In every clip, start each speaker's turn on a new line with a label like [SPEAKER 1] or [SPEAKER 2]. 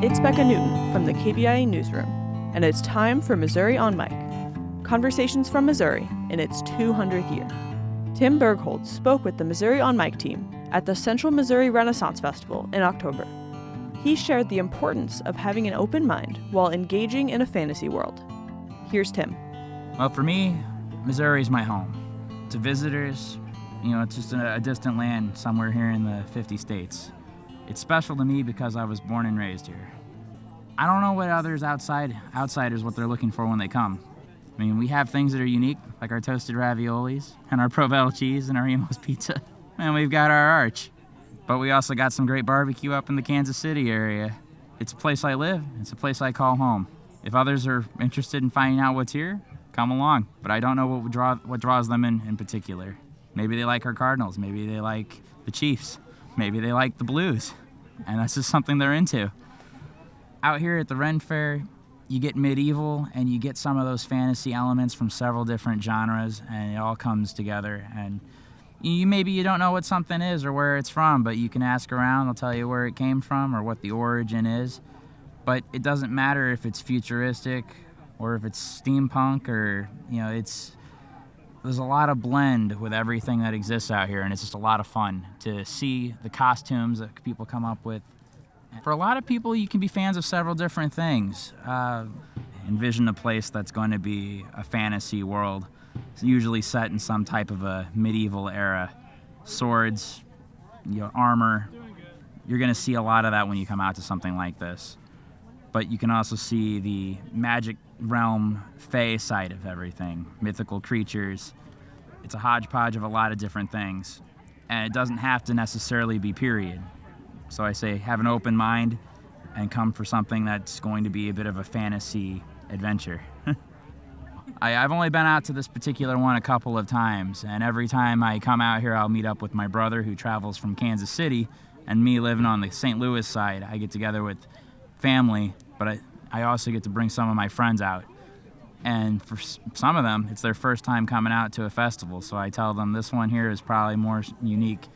[SPEAKER 1] It's Becca Newton from the KBIA Newsroom, and it's time for Missouri on Mic. Conversations from Missouri in its 200th year. Tim Berghold spoke with the Missouri on Mic team at the Central Missouri Renaissance Festival in October. He shared the importance of having an open mind while engaging in a fantasy world. Here's Tim.
[SPEAKER 2] Well, for me, Missouri is my home. To visitors, it's just a distant land somewhere here in the 50 states. It's special to me because I was born and raised here. I don't know what outsiders, what they're looking for when they come. I mean, we have things that are unique, like our toasted raviolis and our Provel cheese and our Emos pizza. And we've got our arch. But we also got some great barbecue up in the Kansas City area. It's a place I live. It's a place I call home. If others are interested in finding out what's here, come along. But I don't know what draws them in particular. Maybe they like our Cardinals. Maybe they like the Chiefs. Maybe they like the Blues. And that's just something they're into. Out here at the Ren Fair, you get medieval and you get some of those fantasy elements from several different genres, and it all comes together. And maybe you don't know what something is or where it's from, but you can ask around. They'll tell you where it came from or what the origin is. But it doesn't matter if it's futuristic or if it's steampunk or, there's a lot of blend with everything that exists out here, and it's just a lot of fun to see the costumes that people come up with. For a lot of people, you can be fans of several different things. Envision a place that's going to be a fantasy world. It's usually set in some type of a medieval era. Swords, armor. You're going to see a lot of that when you come out to something like this. But you can also see the magic realm, fae side of everything, mythical creatures. It's a hodgepodge of a lot of different things, and it doesn't have to necessarily be period. So I say have an open mind and come for something that's going to be a bit of a fantasy adventure. I've only been out to this particular one a couple of times, and every time I come out here, I'll meet up with my brother who travels from Kansas City, and me living on the St. Louis side. I get together with family, but I also get to bring some of my friends out. And for some of them, it's their first time coming out to a festival, so I tell them this one here is probably more unique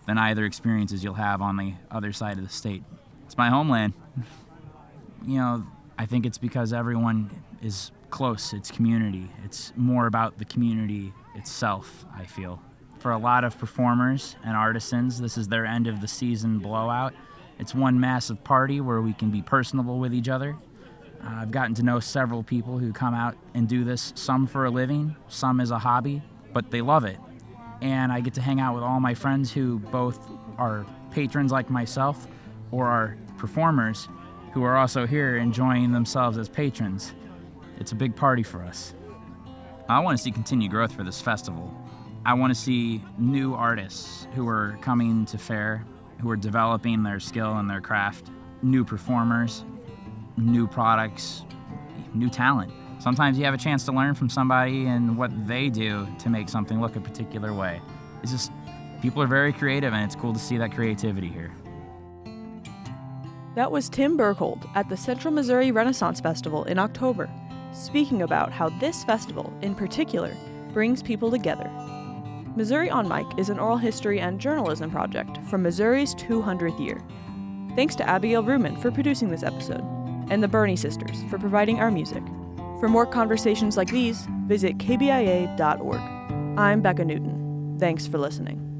[SPEAKER 2] than either experiences you'll have on the other side of the state. It's my homeland. I think it's because everyone is close. It's community. It's more about the community itself, I feel. For a lot of performers and artisans, this is their end of the season blowout. It's one massive party where we can be personable with each other. I've gotten to know several people who come out and do this, some for a living, some as a hobby, but they love it. And I get to hang out with all my friends who both are patrons like myself or are performers who are also here enjoying themselves as patrons. It's a big party for us. I want to see continued growth for this festival. I want to see new artists who are coming to fair, who are developing their skill and their craft, new performers, new products, new talent. Sometimes you have a chance to learn from somebody and what they do to make something look a particular way. It's just, people are very creative, and it's cool to see that creativity here.
[SPEAKER 1] That was Tim Berghold at the Central Missouri Renaissance Festival in October, speaking about how this festival, in particular, brings people together. Missouri on Mic is an oral history and journalism project from Missouri's 200th year. Thanks to Abigail Ruman for producing this episode, and the Burney Sisters for providing our music. For more conversations like these, visit kbia.org. I'm Becca Newton. Thanks for listening.